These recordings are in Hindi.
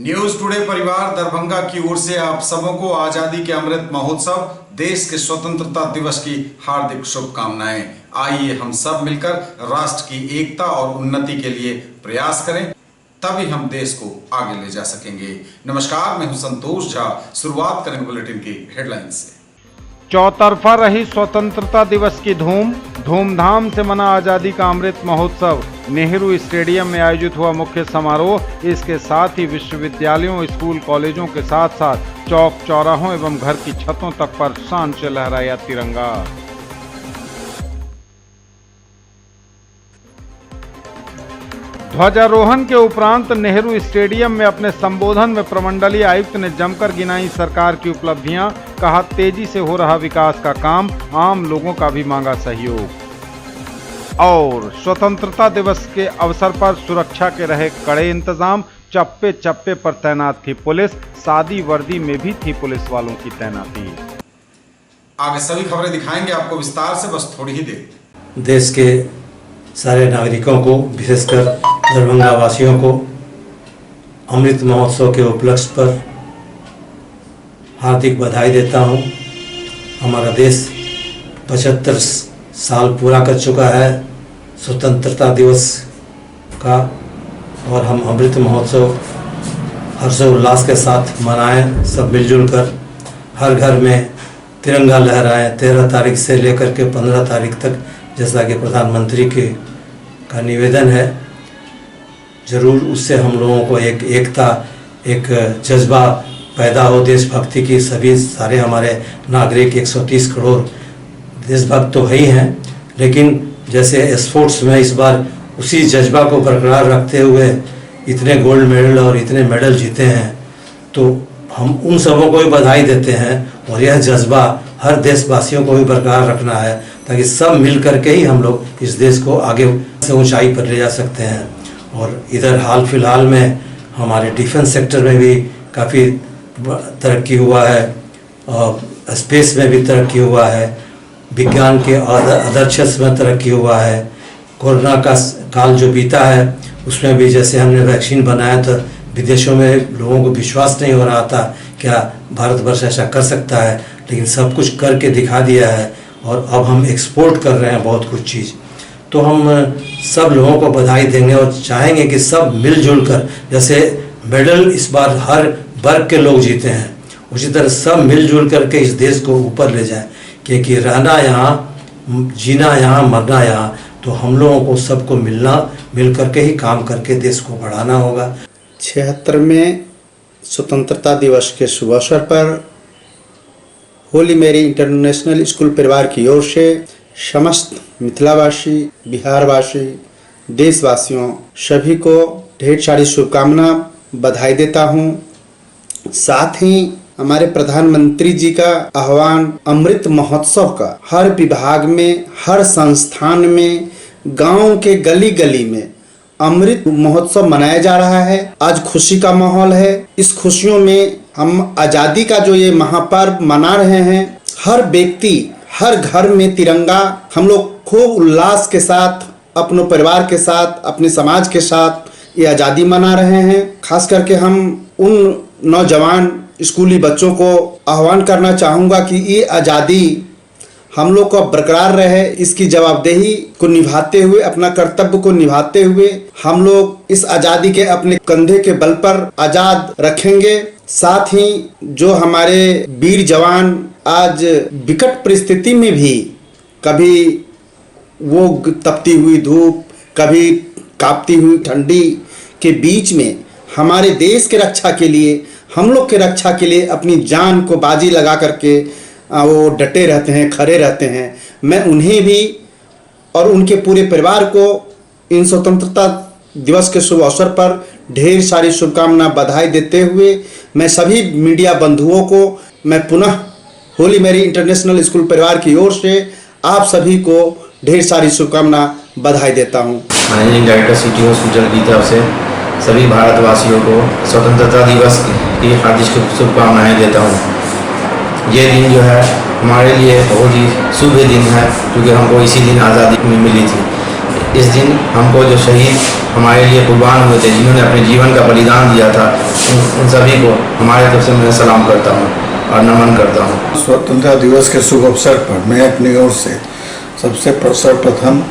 न्यूज टुडे परिवार दरभंगा की ओर से आप सबों को आजादी के अमृत महोत्सव, देश के स्वतंत्रता दिवस की हार्दिक शुभकामनाएं। आइए हम सब मिलकर राष्ट्र की एकता और उन्नति के लिए प्रयास करें, तभी हम देश को आगे ले जा सकेंगे। नमस्कार, मैं हूं संतोष झा। शुरुआत करेंगे बुलेटिन की हेडलाइन से। चौतरफा रही स्वतंत्रता दिवस की धूमधाम से मना आजादी का अमृत महोत्सव। नेहरू स्टेडियम में आयोजित हुआ मुख्य समारोह। इसके साथ ही विश्वविद्यालयों, स्कूल, कॉलेजों के साथ साथ चौक चौराहों एवं घर की छतों तक पर शान से लहराया तिरंगा। ध्वजारोहण के उपरांत नेहरू स्टेडियम में अपने संबोधन में प्रमंडलीय आयुक्त ने जमकर गिनाई सरकार की उपलब्धियां। कहा, तेजी से हो रहा विकास का काम, आम लोगों का भी मांगा सहयोग। और स्वतंत्रता दिवस के अवसर पर सुरक्षा के रहे कड़े इंतजाम। चप्पे चप्पे पर तैनात थी पुलिस, सादी वर्दी में भी थी पुलिस वालों की तैनाती। आगे सभी खबरें दिखाएंगे आपको विस्तार से, बस थोड़ी ही देर। देश के सारे नागरिकों को, विशेषकर दरभंगा वासियों को अमृत महोत्सव के उपलक्ष्य पर हार्दिक बधाई देता हूं। हमारा देश 75 साल पूरा कर चुका है स्वतंत्रता दिवस का, और हम अमृत महोत्सव हर्षोल्लास के साथ मनाएं। सब मिलजुल कर हर घर में तिरंगा लहराएं। 13 तारीख से लेकर के 15 तारीख तक, जैसा कि प्रधानमंत्री का निवेदन है, ज़रूर उससे हम लोगों को एक एकता, एक जज्बा पैदा हो देशभक्ति की। सभी सारे हमारे नागरिक 130 करोड़ देशभक्त तो है ही हैं, लेकिन जैसे स्पोर्ट्स में इस बार उसी जज्बा को बरकरार रखते हुए इतने गोल्ड मेडल और इतने मेडल जीते हैं, तो हम उन सबों को भी बधाई देते हैं। और यह जज्बा हर देशवासियों को भी बरकरार रखना है, ताकि सब मिल करके ही हम लोग इस देश को आगे से ऊंचाई पर ले जा सकते हैं। और इधर हाल फिलहाल में हमारे डिफेंस सेक्टर में भी काफ़ी तरक्की हुआ है, और स्पेस में भी तरक्की हुआ है, विज्ञान के अदर क्षेत्र में तरक्की हुआ है। कोरोना का काल जो बीता है उसमें भी जैसे हमने वैक्सीन बनाया तो विदेशों में लोगों को विश्वास नहीं हो रहा था क्या भारतवर्ष ऐसा कर सकता है, लेकिन सब कुछ करके दिखा दिया है। और अब हम एक्सपोर्ट कर रहे हैं बहुत कुछ चीज़। तो हम सब लोगों को बधाई देंगे और चाहेंगे कि सब मिलजुल कर, जैसे मेडल इस बार हर वर्ग के लोग जीते हैं, उसी तरह सब मिलजुल करके इस देश को ऊपर ले जाएं। क्योंकि रहना यहाँ, जीना यहाँ, मरना यहाँ, तो हम लोगों को सबको मिल करके ही काम करके देश को बढ़ाना होगा। 76वें स्वतंत्रता दिवस के शुभ अवसर पर होली मेरी इंटरनेशनल स्कूल परिवार की ओर से समस्त मिथिलावासी, बिहारवासी, देशवासियों सभी को ढेर सारी शुभकामना, बधाई देता हूँ। साथ ही हमारे प्रधानमंत्री जी का आह्वान अमृत महोत्सव का हर विभाग में, हर संस्थान में, गांव के गली गली में अमृत महोत्सव मनाया जा रहा है। आज खुशी का माहौल है। इस खुशियों में हम आज़ादी का जो ये महापर्व मना रहे हैं, हर व्यक्ति, हर घर में तिरंगा हम लोग खूब उल्लास के साथ, अपने परिवार के साथ, अपने समाज के साथ ये आज़ादी मना रहे हैं। खास करके हम उन नौजवान स्कूली बच्चों को आह्वान करना चाहूँगा कि ये आज़ादी हम लोग को बरकरार रहे। इसकी जवाबदेही को निभाते हुए, अपना कर्तव्य को निभाते हुए हम लोग इस आज़ादी के अपने कंधे के बल पर आज़ाद रखेंगे। साथ ही जो हमारे वीर जवान आज विकट परिस्थिति में भी, कभी वो तपती हुई धूप, कभी कांपती हुई ठंडी के बीच में हमारे देश के रक्षा के लिए, हम लोग के रक्षा के लिए अपनी जान को बाजी लगा करके वो डटे रहते हैं, खड़े रहते हैं। मैं उन्हें भी और उनके पूरे परिवार को इन स्वतंत्रता दिवस के शुभ अवसर पर ढेर सारी शुभकामना, बधाई देते हुए मैं सभी मीडिया बंधुओं को मैं पुनः होली मेरी इंटरनेशनल स्कूल परिवार की ओर से आप सभी को ढेर सारी शुभकामना, बधाई देता हूँ। मैनेजिंग डायरेक्टर सिटी हॉस्पिटल की तरफ से सभी भारतवासियों को स्वतंत्रता दिवस की हार्दिक शुभकामनाएं देता हूँ। ये दिन जो है हमारे लिए बहुत ही शुभ दिन है, क्योंकि हमको इसी दिन आज़ादी मिली थी। इस दिन हमको जो शहीद हमारे लिए कुर्बान हुए थे, जिन्होंने अपने जीवन का बलिदान दिया था, उन सभी को हमारे तरफ से मैं सलाम करता हूँ और नमन करता हूँ। स्वतंत्रता दिवस के शुभ अवसर पर मैं अपनी ओर से सबसे सर्वप्रथम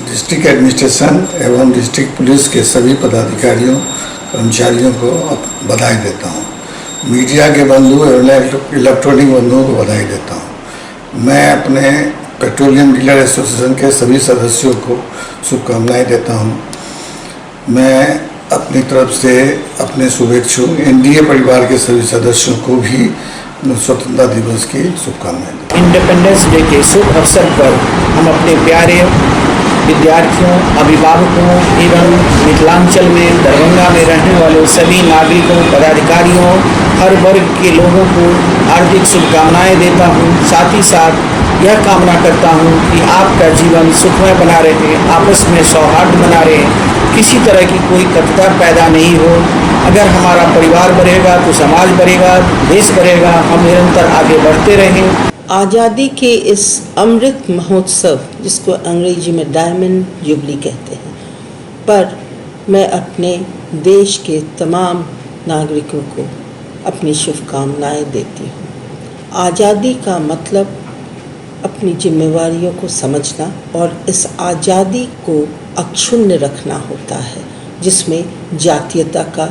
डिस्ट्रिक्ट एडमिनिस्ट्रेशन एवं डिस्ट्रिक्ट पुलिस के सभी पदाधिकारियों कर्मचारियों को बधाई देता हूँ। मीडिया के बंधु एवं इलेक्ट्रॉनिक बंधुओं को बधाई देता हूँ। मैं अपने पेट्रोलियम डीलर एसोसिएशन के सभी सदस्यों को शुभकामनाएं देता हूँ। मैं अपनी तरफ से अपने शुभेच्छु एनडीए परिवार के सभी सदस्यों को भी स्वतंत्रता दिवस की शुभकामनाएं देता हूँ। इंडिपेंडेंस डे के शुभ अवसर पर हम अपने प्यारे विद्यार्थियों, अभिभावकों एवं मिथिलांचल में दरभंगा में रहने वाले सभी नागरिकों, पदाधिकारियों, हर वर्ग के लोगों को हार्दिक शुभकामनाएं देता हूं। साथ ही साथ यह कामना करता हूं कि आपका जीवन सुखमय बना रहे, आपस में सौहार्द बना रहे, किसी तरह की कोई कटुता पैदा नहीं हो। अगर हमारा परिवार बढ़ेगा तो समाज बढ़ेगा, देश बढ़ेगा, हम निरंतर आगे बढ़ते रहें। आज़ादी के इस अमृत महोत्सव, जिसको अंग्रेजी में डायमंड जुबली कहते हैं, पर मैं अपने देश के तमाम नागरिकों को अपनी शुभकामनाएं देती हूँ। आज़ादी का मतलब अपनी जिम्मेवारियों को समझना और इस आज़ादी को अक्षुण्ण रखना होता है, जिसमें जातीयता का,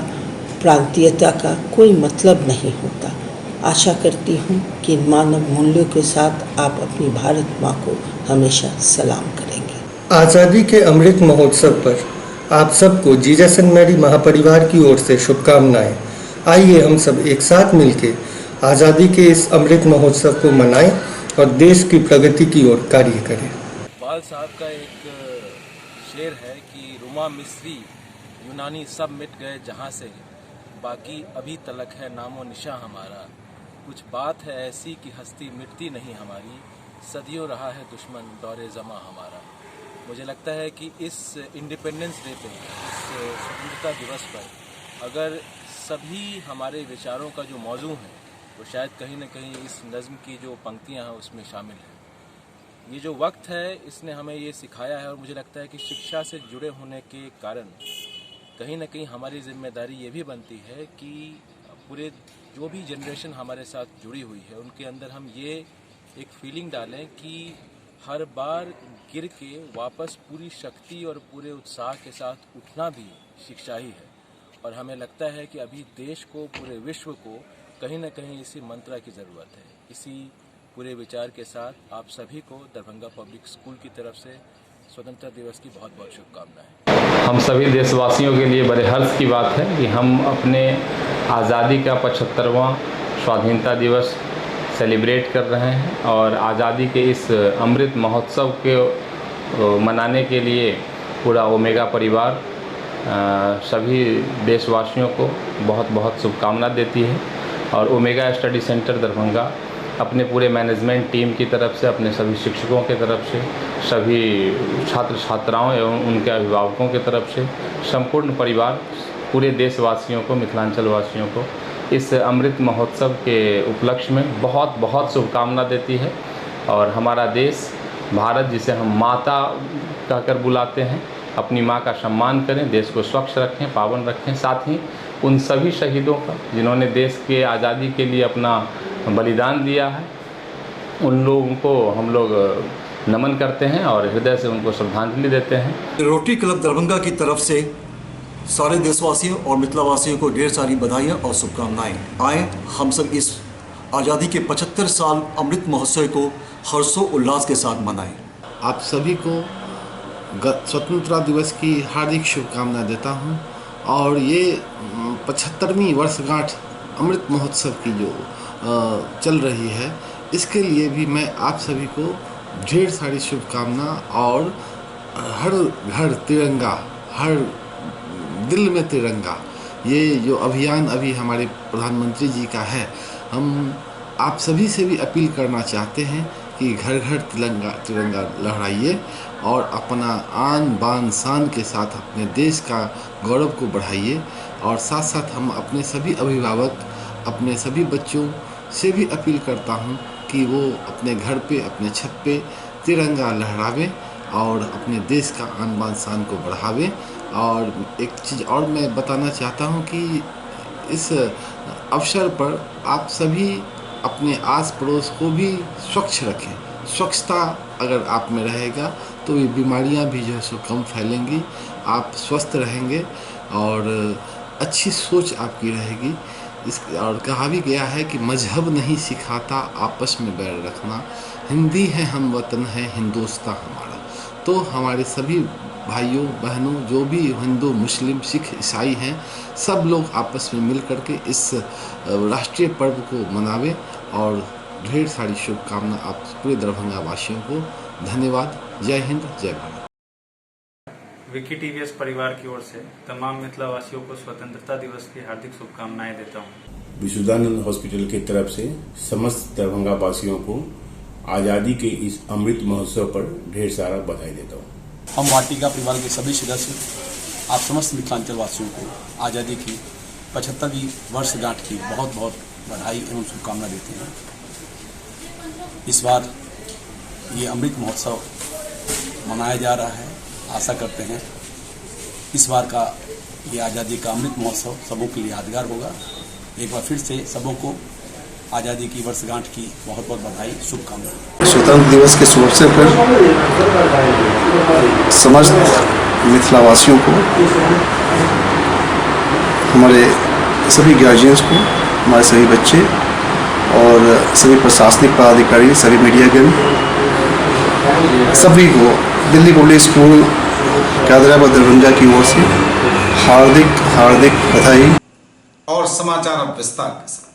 प्रांतीयता का कोई मतलब नहीं होता। आशा करती हूँ कि मानव मूल्यों के साथ आप अपनी भारत माँ को हमेशा सलाम करेंगे। आज़ादी के अमृत महोत्सव पर आप सबको जीसस एंड मैरी महापरिवार की ओर से शुभकामनाएं। आइए हम सब एक साथ मिलकर आज़ादी के इस अमृत महोत्सव को मनाएं और देश की प्रगति की ओर कार्य करें। इकबाल साहब का एक शेर है कि रुमा मिस्री यूनानी सब मिट गए जहाँ से, बाकी अभी तलक है नामो निशा हमारा। कुछ बात है ऐसी कि हस्ती मिटती नहीं हमारी, सदियों रहा है दुश्मन दौरे ज़मा हमारा। मुझे लगता है कि इस इंडिपेंडेंस डे पे, इस स्वतंत्रता दिवस पर अगर सभी हमारे विचारों का जो मौजू है वो शायद कहीं न कहीं इस नज़्म की जो पंक्तियां हैं उसमें शामिल है। ये जो वक्त है इसने हमें ये सिखाया है और मुझे लगता है कि शिक्षा से जुड़े होने के कारण कहीं न कहीं हमारी जिम्मेदारी ये भी बनती है कि पूरे जो भी जनरेशन हमारे साथ जुड़ी हुई है उनके अंदर हम ये एक फीलिंग डालें कि हर बार गिर के वापस पूरी शक्ति और पूरे उत्साह के साथ उठना भी शिक्षा ही है। और हमें लगता है कि अभी देश को, पूरे विश्व को कहीं न कहीं इसी मंत्र की ज़रूरत है। इसी पूरे विचार के साथ आप सभी को दरभंगा पब्लिक स्कूल की तरफ से स्वतंत्रता दिवस की बहुत बहुत शुभकामनाएं। हम सभी देशवासियों के लिए बड़े हर्ष की बात है कि हम अपने आज़ादी का 75वां स्वाधीनता दिवस सेलिब्रेट कर रहे हैं और आज़ादी के इस अमृत महोत्सव के मनाने के लिए पूरा ओमेगा परिवार सभी देशवासियों को बहुत बहुत शुभकामना देती है। और ओमेगा स्टडी सेंटर दरभंगा अपने पूरे मैनेजमेंट टीम की तरफ से, अपने सभी शिक्षकों की तरफ से, सभी छात्र छात्राओं एवं उनके अभिभावकों की तरफ से, संपूर्ण परिवार पूरे देशवासियों को, मिथिलांचल वासियों को इस अमृत महोत्सव के उपलक्ष्य में बहुत बहुत शुभकामना देती है। और हमारा देश भारत, जिसे हम माता कहकर बुलाते हैं, अपनी माँ का सम्मान करें, देश को स्वच्छ रखें, पावन रखें। साथ ही उन सभी शहीदों का जिन्होंने देश के आज़ादी के लिए अपना बलिदान दिया है, उन लोगों को हम लोग नमन करते हैं और हृदय से उनको श्रद्धांजलि देते हैं। रोटरी क्लब दरभंगा की तरफ से सारे देशवासियों और मिथिलावासियों को ढेर सारी बधाइयाँ और शुभकामनाएँ। आएँ हम सब इस आज़ादी के 75 साल अमृत महोत्सव को हर्षो उल्लास के साथ मनाएं। आप सभी को स्वतंत्रता दिवस की हार्दिक शुभकामना देता हूं और ये 75वीं वर्षगांठ अमृत महोत्सव की जो चल रही है, इसके लिए भी मैं आप सभी को ढेर सारी शुभकामना और हर घर तिरंगा, हर दिल में तिरंगा, ये जो अभियान अभी हमारे प्रधानमंत्री जी का है, हम आप सभी से भी अपील करना चाहते हैं कि घर घर तिरंगा लहराइए और अपना आन बान शान के साथ अपने देश का गौरव को बढ़ाइए। और साथ साथ हम अपने सभी अभिभावक, अपने सभी बच्चों से भी अपील करता हूं कि वो अपने घर पे, अपने छत पे तिरंगा लहरावें और अपने देश का आन बान शान को बढ़ावें। और एक चीज़ और मैं बताना चाहता हूँ कि इस अवसर पर आप सभी अपने आस पड़ोस को भी स्वच्छ रखें। स्वच्छता अगर आप में रहेगा तो ये बीमारियां भी जो है सो कम फैलेंगी, आप स्वस्थ रहेंगे और अच्छी सोच आपकी रहेगी। और कहा भी गया है कि मजहब नहीं सिखाता आपस में बैर रखना, हिंदी है हम वतन है हिंदुस्तान हमारा। तो हमारे सभी भाइयों बहनों जो भी हिंदू मुस्लिम सिख ईसाई हैं, सब लोग आपस में मिल करके इस राष्ट्रीय पर्व को मनावें। और ढेर सारी शुभकामना आप पूरे दरभंगा वासियों को। धन्यवाद। जय हिंद, जय भारत। विकी टीवीएस परिवार की ओर से तमाम मिथिला वासियों को स्वतंत्रता दिवस की हार्दिक शुभकामनाएं देता हूं। विशुद्धानंद हॉस्पिटल की तरफ से समस्त दरभंगा वासियों को आज़ादी के इस अमृत महोत्सव पर ढेर सारा बधाई देता हूं। हम वाटिका परिवार के सभी सदस्य आप समस्त मिथिलांचल वासियों को आज़ादी की 75वीं वर्षगांठ की बहुत बहुत बधाई एवं शुभकामना देते हैं। इस बार ये अमृत महोत्सव मनाया जा रहा है। आशा करते हैं इस बार का ये आज़ादी का अमृत महोत्सव सबों के लिए यादगार होगा। एक बार फिर से सबों को आज़ादी की वर्षगांठ की बहुत बहुत बधाई, शुभकामनाएं। स्वतंत्र दिवस के शुभ अवसर पर समस्त मिथिलावासियों को, हमारे सभी गार्जियंस को, हमारे सभी बच्चे और सभी प्रशासनिक पदाधिकारी, सभी मीडियागण, सभी को दिल्ली पब्लिक स्कूल कादराबाद दरभंगा की ओर से हार्दिक हार्दिक बधाई। और समाचार अब विस्तार के साथ।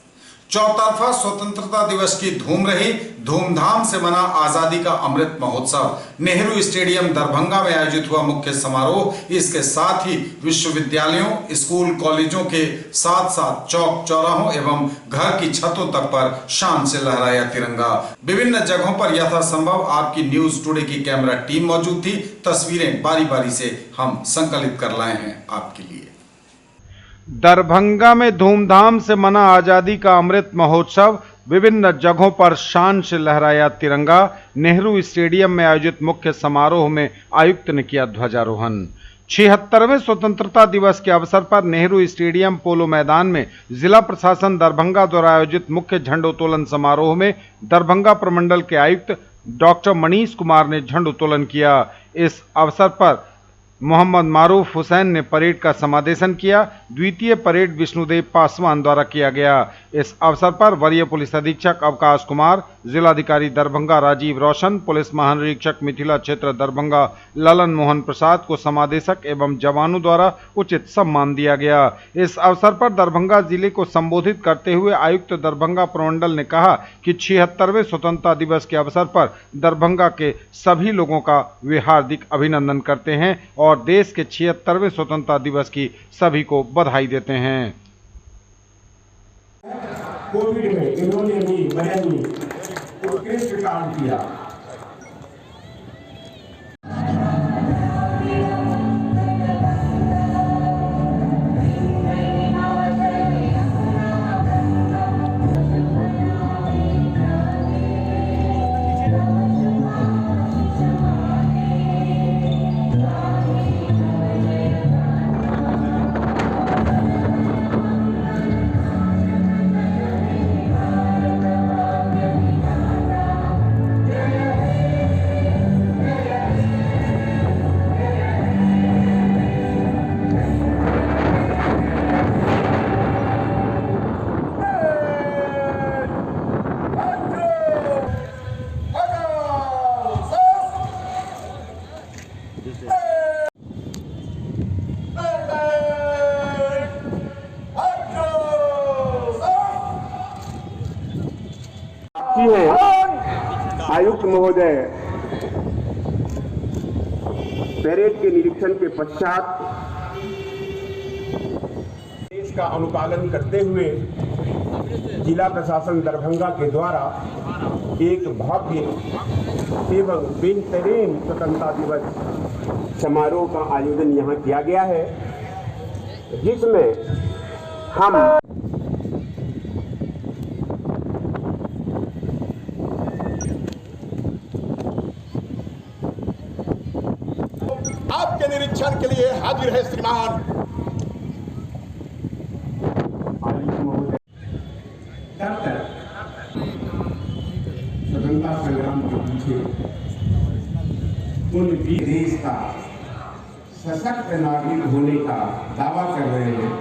चौतरफा स्वतंत्रता दिवस की धूम रही। धूमधाम से मना आजादी का अमृत महोत्सव। नेहरू स्टेडियम दरभंगा में आयोजित हुआ मुख्य समारोह। इसके साथ ही विश्वविद्यालयों, स्कूल, कॉलेजों के साथ साथ चौक चौराहों एवं घर की छतों तक पर शान से लहराया तिरंगा। विभिन्न जगहों पर यथासंभव आपकी न्यूज टुडे की कैमरा टीम मौजूद थी। तस्वीरें बारी बारी से हम संकलित कर लाए हैं आपके लिए। दरभंगा में धूमधाम से मना आजादी का अमृत महोत्सव। विभिन्न जगहों पर शान से लहराया तिरंगा। नेहरू स्टेडियम में आयोजित मुख्य समारोह में आयुक्त ने किया ध्वजारोहण। 76वें स्वतंत्रता दिवस के अवसर पर नेहरू स्टेडियम पोलो मैदान में जिला प्रशासन दरभंगा द्वारा आयोजित मुख्य झंडोत्तोलन समारोह में दरभंगा प्रमंडल के आयुक्त डॉक्टर मनीष कुमार ने झंडोत्तोलन किया। इस अवसर पर मोहम्मद मारूफ हुसैन ने परेड का समादेशन किया। द्वितीय परेड विष्णुदेव पासवान द्वारा किया गया। इस अवसर पर वरीय पुलिस अधीक्षक अवकाश कुमार, जिलाधिकारी दरभंगा राजीव रोशन, पुलिस महानिरीक्षक मिथिला क्षेत्र दरभंगा ललन मोहन प्रसाद को समादेशक एवं जवानों द्वारा उचित सम्मान दिया गया। इस अवसर पर दरभंगा जिले को संबोधित करते हुए आयुक्त दरभंगा प्रमंडल ने कहा कि 76वें स्वतंत्रता दिवस के अवसर पर दरभंगा के सभी लोगों का वे हार्दिक अभिनंदन करते हैं और देश के 76वें स्वतंत्रता दिवस की सभी को बधाई देते हैं। कोविड में इन्होंने भी मैंने उत्कृष्ट काम किया। आयुक्त महोदय परेड के निरीक्षण के पश्चात देश का अनुपालन करते हुए जिला प्रशासन दरभंगा के द्वारा एक भव्य एवं बेहतरीन स्वतंत्रता दिवस समारोह का आयोजन यहाँ किया गया है, जिसमें हम आपके निरीक्षण के लिए हाजिर है श्रीमान। स्वतंत्रता संग्राम के पीछे उन भी देश का सशक्त नागरिक होने का दावा कर रहे हैं।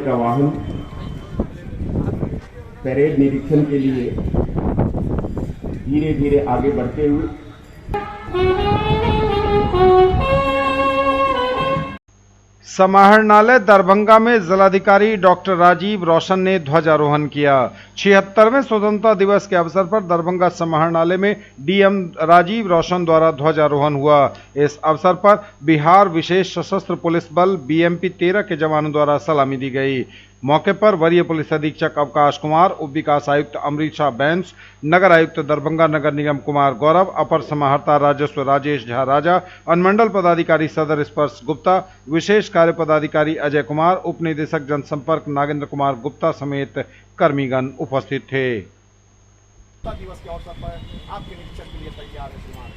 का वाहन परेड निरीक्षण के लिए धीरे धीरे आगे बढ़ते हुए समाहरणालय दरभंगा में जिलाधिकारी डॉक्टर राजीव रोशन ने ध्वजारोहण किया। 76वें स्वतंत्रता दिवस के अवसर पर दरभंगा समाहरणालय में डीएम राजीव रोशन द्वारा ध्वजारोहण हुआ। इस अवसर पर बिहार विशेष सशस्त्र पुलिस बल बीएमपी 13 के जवानों द्वारा सलामी दी गई। मौके पर वरीय पुलिस अधीक्षक अवकाश कुमार, उप विकास आयुक्त अमृता बैंस, नगर आयुक्त दरभंगा नगर निगम कुमार गौरव, अपर समाहर्ता राजस्व राजेश झा राजा, अनुमंडल पदाधिकारी सदर स्पर्श गुप्ता, विशेष कार्य पदाधिकारी अजय कुमार, उप निदेशक जनसंपर्क नागेंद्र कुमार गुप्ता समेत कर्मीगण उपस्थित थे। दिवस के अवसर पर आपके निरीक्षण के लिए तैयार है श्रीमान।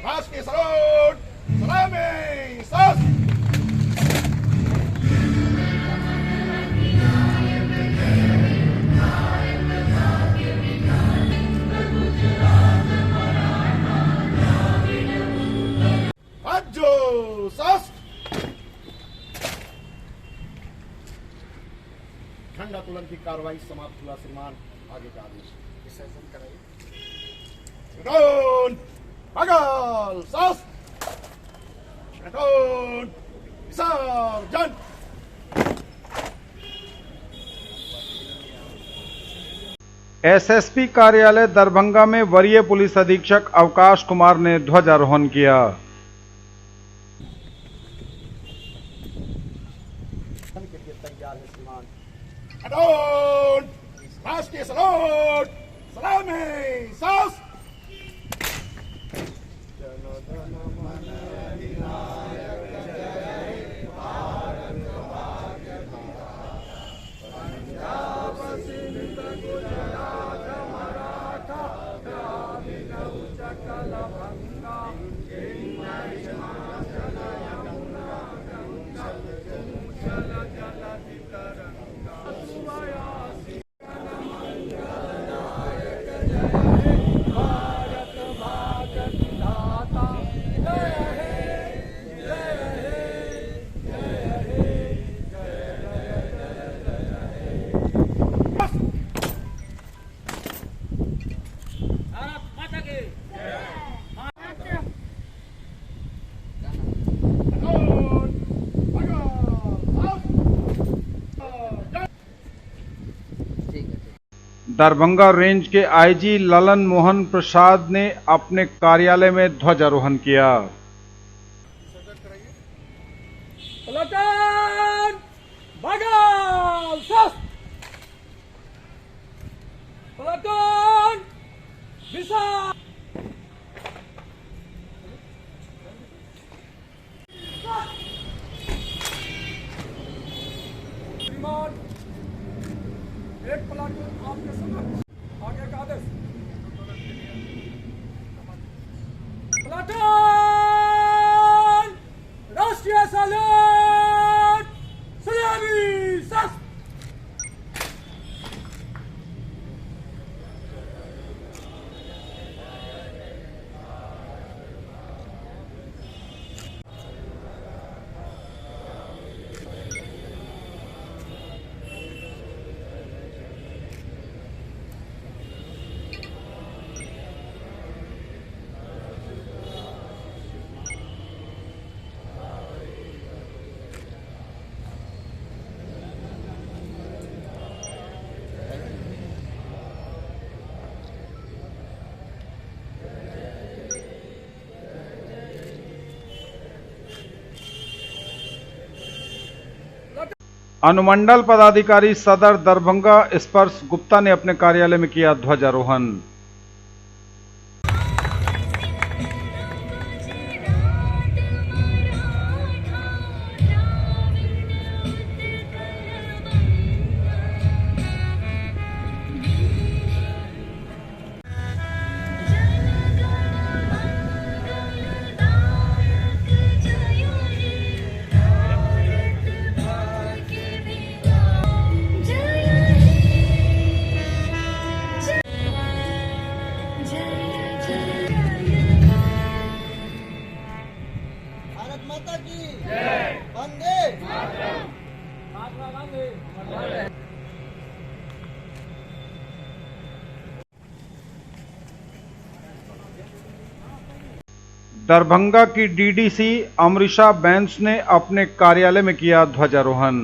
राष्ट्रीय सैल्यूट, सलामी, सलामी। खंड आंदोलन की कार्रवाई समाप्त हुआ श्रीमान। आगे का आदेश विसर्जन कराइए। विसर्जन। एसएसपी कार्यालय दरभंगा में वरीय पुलिस अधीक्षक अवकाश कुमार ने ध्वजारोहण किया। तैयार है श्रीमान। राष्ट्रीय सैल्यूट, सलामी, सास। दरभंगा रेंज के आईजी ललन मोहन प्रसाद ने अपने कार्यालय में ध्वजारोहण किया। पलटन, बगल, सस। पलटन, विसा। श्रीमान, एक प्लाटून आपके समक्ष। आगे का आदेश। प्लाटून, राष्ट्रीय सैल्यूट, सलामी, सस। अनुमंडल पदाधिकारी सदर दरभंगा स्पर्श गुप्ता ने अपने कार्यालय में किया ध्वजारोहण। दरभंगा की डीडीसी अमृषा बैंस ने अपने कार्यालय में किया ध्वजारोहण।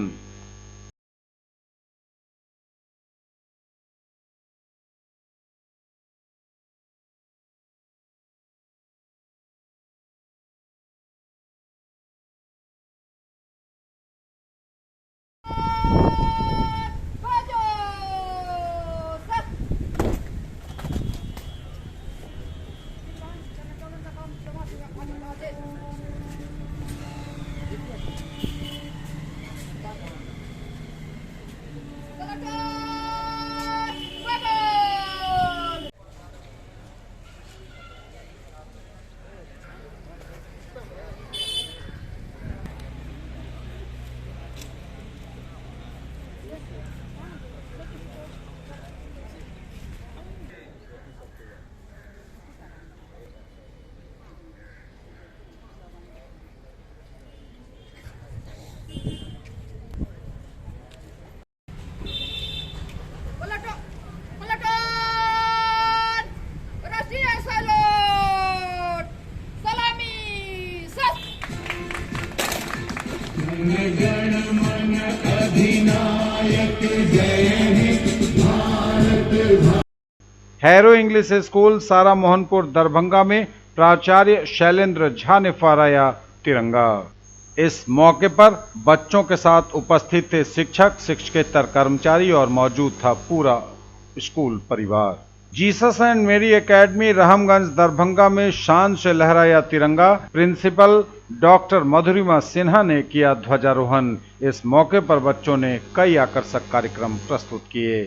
हैरो इंग्लिश स्कूल सारा मोहनपुर दरभंगा में प्राचार्य शैलेंद्र झा ने फहराया तिरंगा। इस मौके पर बच्चों के साथ उपस्थित थे शिक्षक, शिक्षकेतर कर्मचारी और मौजूद था पूरा स्कूल परिवार। जीसस एंड मेरी एकेडमी रहमगंज दरभंगा में शान से लहराया तिरंगा। प्रिंसिपल डॉक्टर मधुरिमा सिन्हा ने किया ध्वजारोहण। इस मौके पर बच्चों ने कई आकर्षक कार्यक्रम प्रस्तुत किए।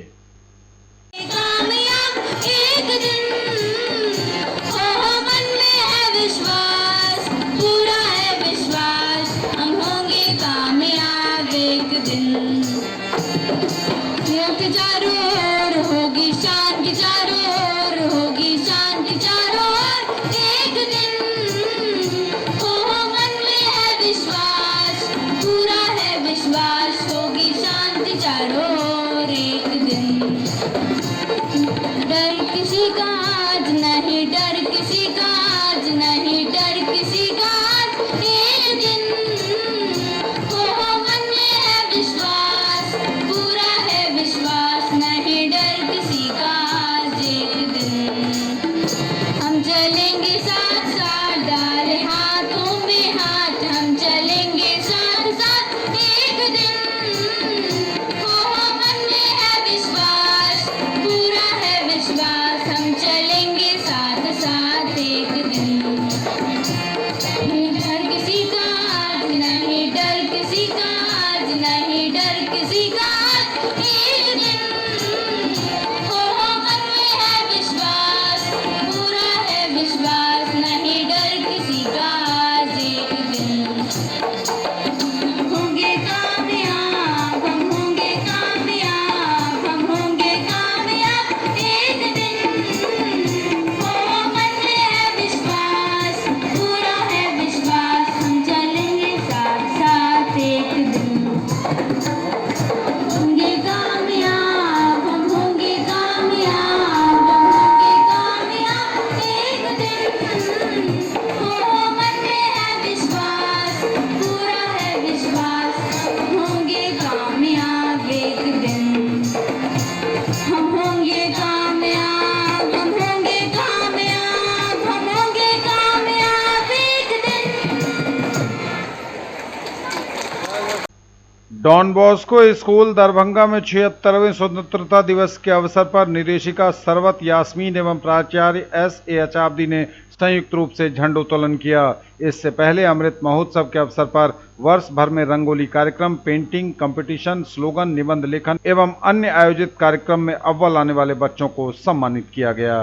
डॉन बॉस्को स्कूल दरभंगा में 76वें स्वतंत्रता दिवस के अवसर पर निदेशिका सरवत यास्मीन एवं प्राचार्य S.A. अचाब्दी ने संयुक्त रूप से झंडोत्तोलन किया। इससे पहले अमृत महोत्सव के अवसर पर वर्ष भर में रंगोली कार्यक्रम, पेंटिंग कंपटीशन, स्लोगन, निबंध लेखन एवं अन्य आयोजित कार्यक्रम में अव्वल आने वाले बच्चों को सम्मानित किया गया।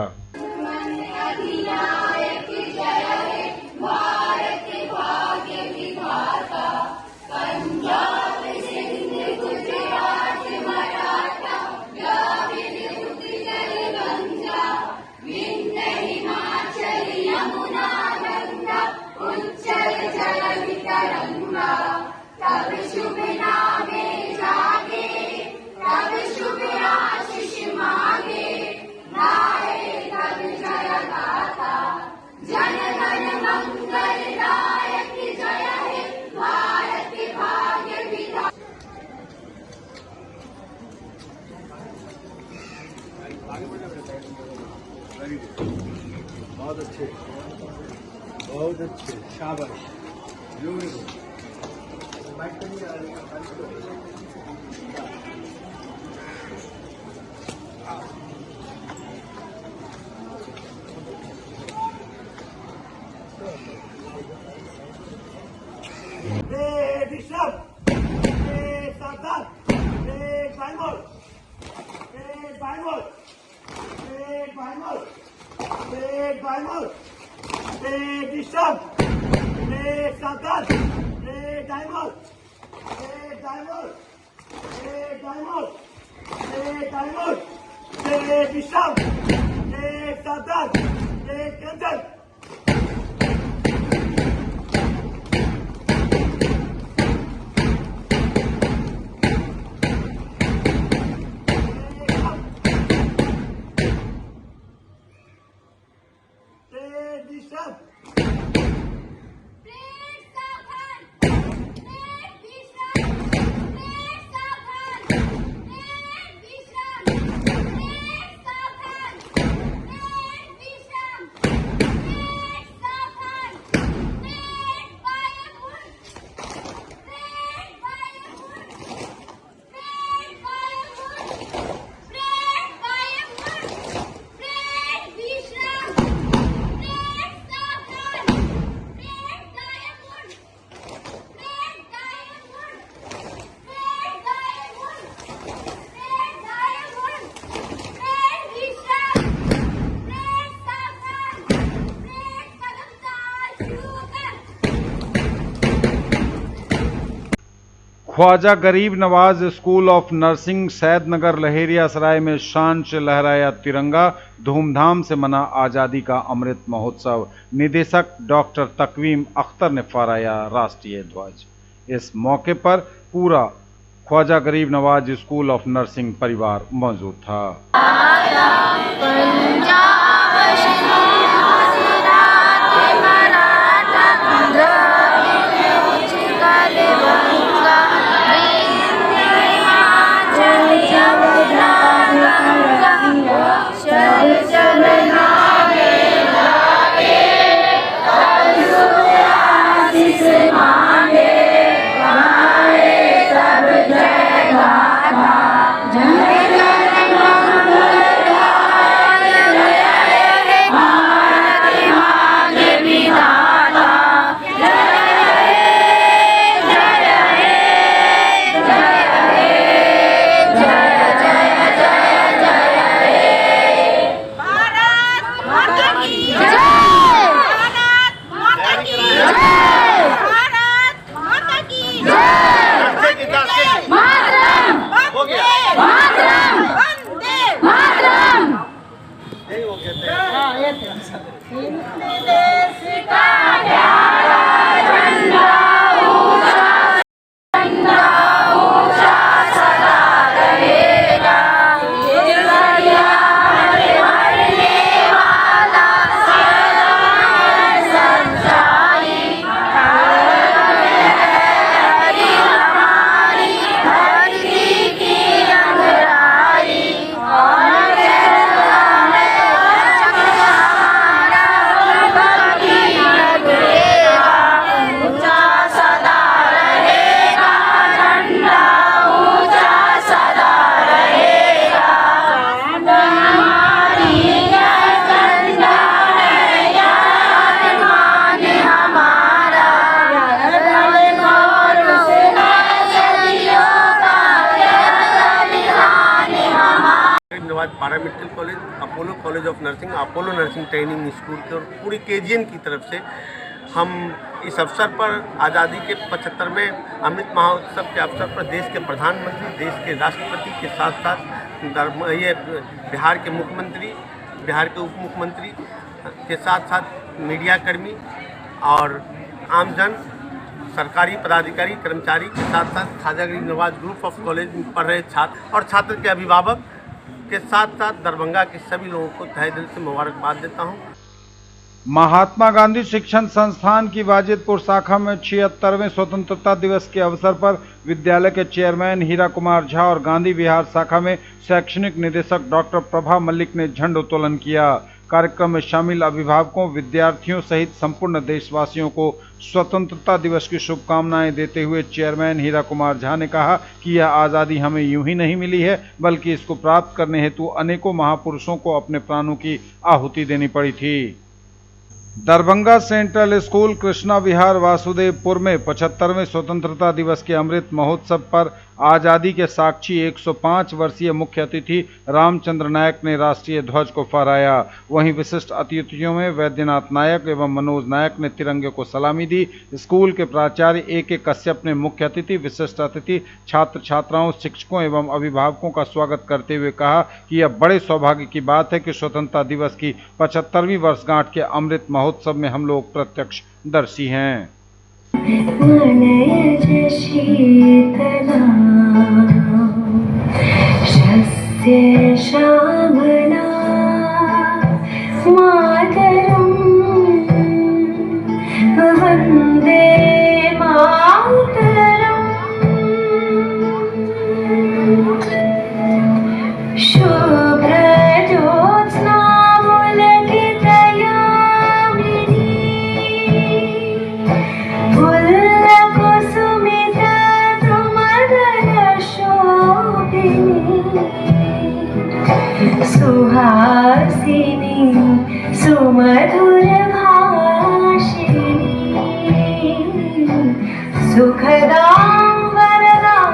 वेरी गुड, बहुत अच्छे, बहुत अच्छे, शाबाश, beautiful. Khwaja Garib Nawaz school of nursing Saidnagar Laheria Sarai में शान से लहराया तिरंगा, धूमधाम से मना आज़ादी का अमृत महोत्सव। निदेशक डॉक्टर तकवीम अख्तर ने फहराया राष्ट्रीय ध्वज। इस मौके पर पूरा Khwaja Garib Nawaz school of nursing परिवार मौजूद था। Paramedical college, Apollo college of nursing, Apollo nursing training school की और पूरी केजीएन की तरफ से हम इस अवसर पर आज़ादी के 75वें अमृत महोत्सव के अवसर पर देश के प्रधानमंत्री, देश के राष्ट्रपति के साथ साथ ये बिहार के मुख्यमंत्री, बिहार के उप मुख्यमंत्री के साथ साथ मीडियाकर्मी और आमजन, सरकारी पदाधिकारी, कर्मचारी के साथ साथ Khwaja Garib Nawaz group of college में पढ़ रहे छात्र और छात्र के अभिभावक के साथ साथ दरभंगा के सभी लोगों को तहे दिल से मुबारकबाद देता हूँ। महात्मा गांधी शिक्षण संस्थान की वाजिदपुर शाखा में 76वें स्वतंत्रता दिवस के अवसर पर विद्यालय के चेयरमैन हीरा कुमार झा और गांधी विहार शाखा में शैक्षणिक निदेशक डॉक्टर प्रभा मल्लिक ने झंडोत्तोलन किया। कार्यक्रम में शामिल अभिभावकों, विद्यार्थियों सहित संपूर्ण देशवासियों को स्वतंत्रता दिवस की शुभकामनाएं देते हुए चेयरमैन हीरा कुमार झा ने कहा कि यह आज़ादी हमें यूं ही नहीं मिली है, बल्कि इसको प्राप्त करने हेतु अनेकों महापुरुषों को अपने प्राणों की आहुति देनी पड़ी थी। दरभंगा सेंट्रल स्कूल कृष्णा विहार वासुदेवपुर में 75वें स्वतंत्रता दिवस के अमृत महोत्सव पर आज़ादी के साक्षी 105 वर्षीय मुख्य अतिथि रामचंद्र नायक ने राष्ट्रीय ध्वज को फहराया। वहीं विशिष्ट अतिथियों में वैद्यनाथ नायक एवं मनोज नायक ने तिरंगे को सलामी दी। स्कूल के प्राचार्य A.K. कश्यप ने मुख्य अतिथि, विशिष्ट अतिथि, छात्र छात्राओं, शिक्षकों एवं अभिभावकों का स्वागत करते हुए कहा कि यह बड़े सौभाग्य की बात है कि स्वतंत्रता दिवस की 75वीं वर्षगांठ के अमृत महोत्सव में हम लोग प्रत्यक्षदर्शी हैं। शस्य श्यामला मातरम् वन्दे मातरम् शुभ्रज्योत्स्ना पुलकितयामिनी सुहासिनी सुमधुर भाषिणी सुखदां वरदां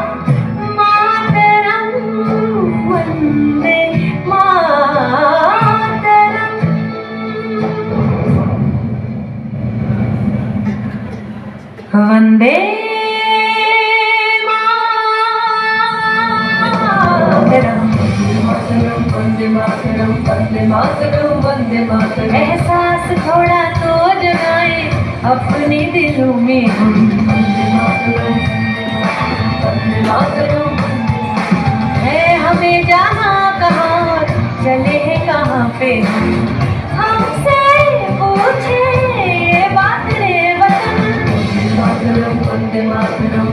मातरं वन्दे मातरम्। वन्दे एहसास थोड़ा तो जगाए अपने दिलों में हम। है हमें जाना कहाँ, चले कहाँ पे हमसे पूछे ये बात रे वतन। वंदे मातरम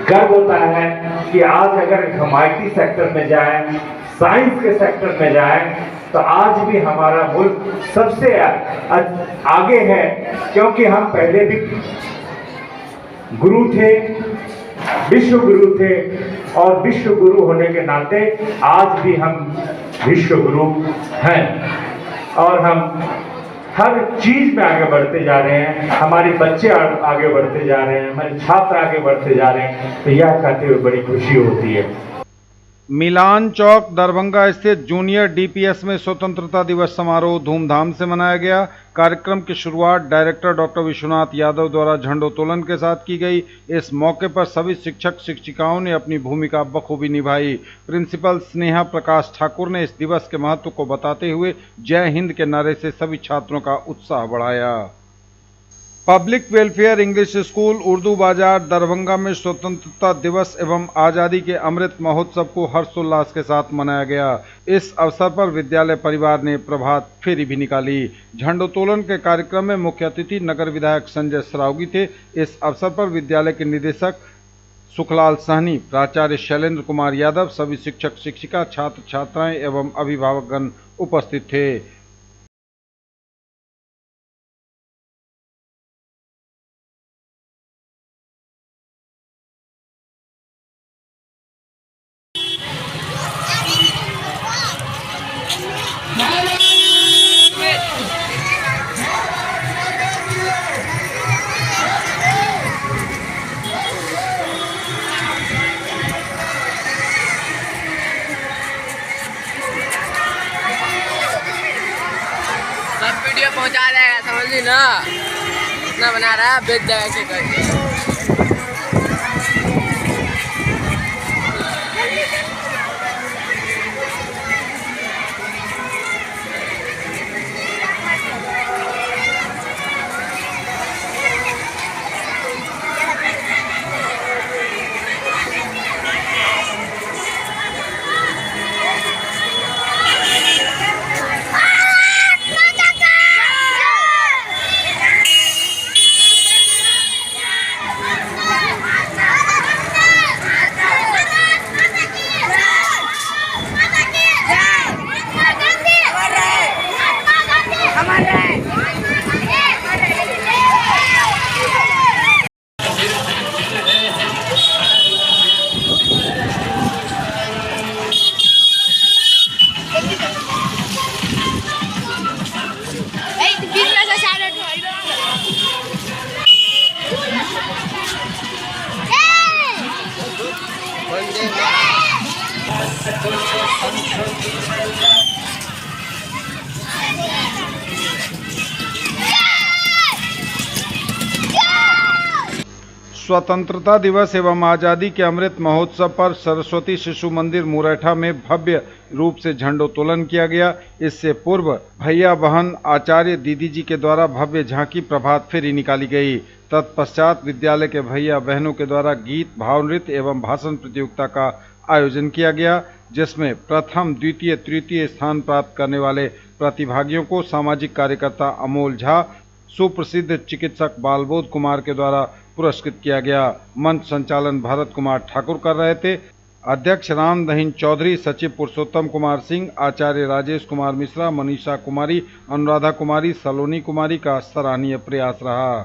गर्व होता है कि आज अगर हम IT सेक्टर में जाएं, साइंस के सेक्टर में जाएं, तो आज भी हमारा मुल्क सबसे आगे है, क्योंकि हम पहले भी गुरु थे, विश्व गुरु थे, और विश्व गुरु होने के नाते आज भी हम विश्व गुरु हैं और हम हर चीज में आगे बढ़ते जा रहे हैं। हमारे बच्चे आगे बढ़ते जा रहे हैं, हमारे छात्र आगे बढ़ते जा रहे हैं, तो यह कहते हुए बड़ी खुशी होती है। मिलान चौक दरभंगा स्थित जूनियर DPS में स्वतंत्रता दिवस समारोह धूमधाम से मनाया गया। कार्यक्रम की शुरुआत डायरेक्टर डॉक्टर विश्वनाथ यादव द्वारा झंडोत्तोलन के साथ की गई। इस मौके पर सभी शिक्षक शिक्षिकाओं ने अपनी भूमिका बखूबी निभाई। प्रिंसिपल स्नेहा प्रकाश ठाकुर ने इस दिवस के महत्व को बताते हुए जय हिंद के नारे से सभी छात्रों का उत्साह बढ़ाया। Public welfare English school Urdu बाजार दरभंगा में स्वतंत्रता दिवस एवं आज़ादी के अमृत महोत्सव को हर्षोल्लास के साथ मनाया गया। इस अवसर पर विद्यालय परिवार ने प्रभात फेरी भी निकाली। झंडोत्तोलन के कार्यक्रम में मुख्य अतिथि नगर विधायक संजय सरावगी थे। इस अवसर पर विद्यालय के निदेशक सुखलाल सहनी, प्राचार्य शैलेंद्र कुमार यादव, सभी शिक्षक शिक्षिका, छात्र छात्राएं एवं अभिभावकगण उपस्थित थे। पहुंचा देगा, समझ ली ना। इतना बना रहा है, बेच देगा ऐसे करके। स्वतंत्रता दिवस एवं आज़ादी के अमृत महोत्सव पर सरस्वती शिशु मंदिर मुरैठा में भव्य रूप से झंडोत्तोलन किया गया। इससे पूर्व भैया बहन आचार्य दीदी जी के द्वारा भव्य झांकी प्रभात फेरी निकाली गई। तत्पश्चात विद्यालय के भैया बहनों के द्वारा गीत, भाव नृत्य एवं भाषण प्रतियोगिता का आयोजन किया गया, जिसमें प्रथम, द्वितीय, तृतीय स्थान प्राप्त करने वाले प्रतिभागियों को सामाजिक कार्यकर्ता अमोल झा, सुप्रसिद्ध चिकित्सक बालबोध कुमार के द्वारा पुरस्कृत किया गया। मंच संचालन भरत कुमार ठाकुर कर रहे थे। अध्यक्ष राम दहीन चौधरी, सचिव पुरुषोत्तम कुमार सिंह, आचार्य राजेश कुमार मिश्रा, मनीषा कुमारी, अनुराधा कुमारी, सलोनी कुमारी का सराहनीय प्रयास रहा।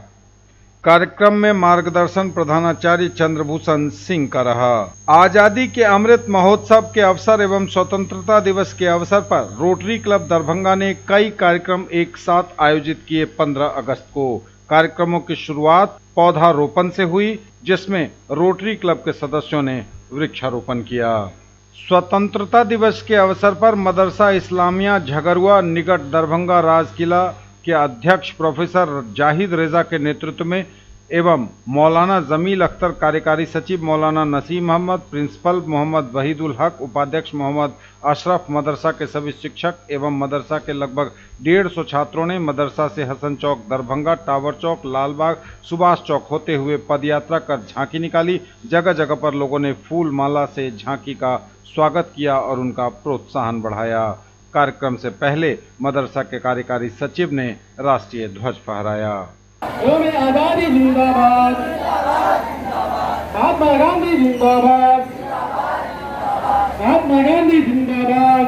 कार्यक्रम में मार्गदर्शन प्रधानाचार्य चंद्रभूषण सिंह का रहा। आजादी के अमृत महोत्सव के अवसर एवं स्वतंत्रता दिवस के अवसर पर रोटरी क्लब दरभंगा ने कई कार्यक्रम एक साथ आयोजित किए। 15 अगस्त को कार्यक्रमों की शुरुआत पौधारोपण से हुई, जिसमें रोटरी क्लब के सदस्यों ने वृक्षारोपण किया। स्वतंत्रता दिवस के अवसर पर मदरसा इस्लामिया झगरुआ निकट दरभंगा राजकिला के अध्यक्ष प्रोफेसर जाहिद रेजा के नेतृत्व में एवं मौलाना जमील अख्तर, कार्यकारी सचिव मौलाना नसीम मोहम्मद, प्रिंसिपल मोहम्मद वहीदुल हक, उपाध्यक्ष मोहम्मद अशरफ, मदरसा के सभी शिक्षक एवं मदरसा के लगभग 150 छात्रों ने मदरसा से हसन चौक दरभंगा, टावर चौक, लालबाग, सुभाष चौक होते हुए पदयात्रा कर झांकी निकाली। जगह जगह पर लोगों ने फूल माला से झांकी का स्वागत किया और उनका प्रोत्साहन बढ़ाया। कार्यक्रम से पहले मदरसा के कार्यकारी सचिव ने राष्ट्रीय ध्वज फहराया। आजादी जिंदाबाद, महात्मा गांधी जिंदाबाद, महात्मा गांधी जिंदाबाद,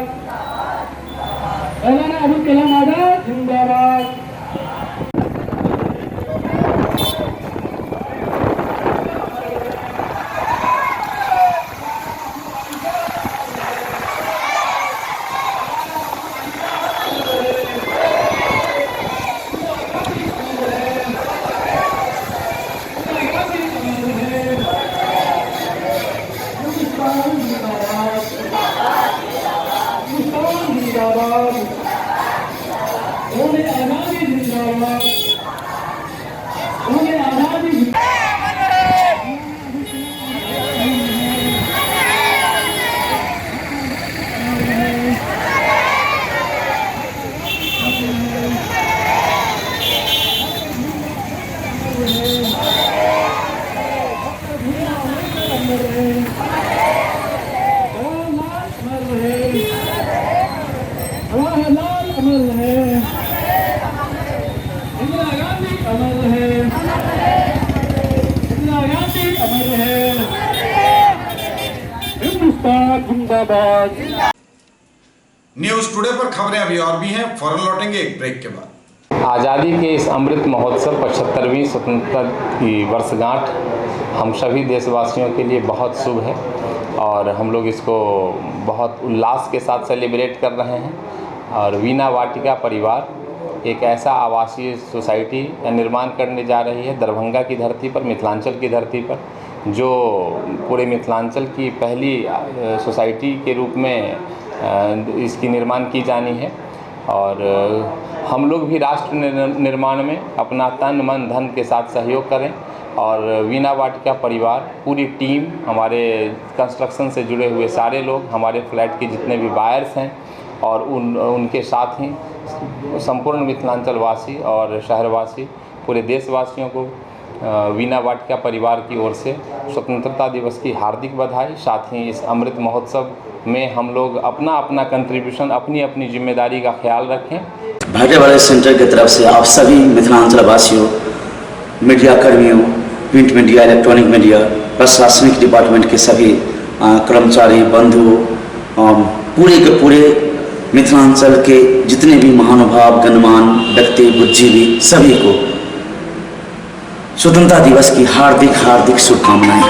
मौलाना अबुल कलाम आजाद जिंदाबाद। न्यूज टुडे पर खबरें अभी और भी हैं, फौरन लौटेंगे एक ब्रेक के बाद। आज़ादी के इस अमृत महोत्सव 75वीं स्वतंत्रता की वर्षगांठ हम सभी देशवासियों के लिए बहुत शुभ है और हम लोग इसको बहुत उल्लास के साथ सेलिब्रेट कर रहे हैं। और वीणा वाटिका परिवार एक ऐसा आवासीय सोसाइटी का निर्माण करने जा रही है दरभंगा की धरती पर, मिथिलांचल की धरती पर, जो पूरे मिथिलांचल की पहली सोसाइटी के रूप में इसकी निर्माण की जानी है। और हम लोग भी राष्ट्र निर्माण में अपना तन मन धन के साथ सहयोग करें और वीणा वाटिका परिवार, पूरी टीम, हमारे कंस्ट्रक्शन से जुड़े हुए सारे लोग, हमारे फ्लैट के जितने भी बायर्स हैं और उनके साथ ही संपूर्ण मिथिलांचल वासी और शहरवासी, पूरे देशवासियों को वीणा वाटिका परिवार की ओर से स्वतंत्रता दिवस की हार्दिक बधाई। साथ ही इस अमृत महोत्सव में हम लोग अपना अपना कंट्रीब्यूशन, अपनी अपनी जिम्मेदारी का ख्याल रखें। भाटे वाले सेंटर की तरफ से आप सभी मिथिलांचल वासियों, मीडिया कर्मियों, प्रिंट मीडिया, इलेक्ट्रॉनिक मीडिया, प्रशासनिक डिपार्टमेंट के सभी कर्मचारी, बंधु, पूरे के पूरे मिथिलांचल के जितने भी महानुभाव, गणमान्य व्यक्ति, बुद्धिजीवी, सभी को स्वतंत्रता दिवस की हार्दिक हार्दिक शुभकामनाएं।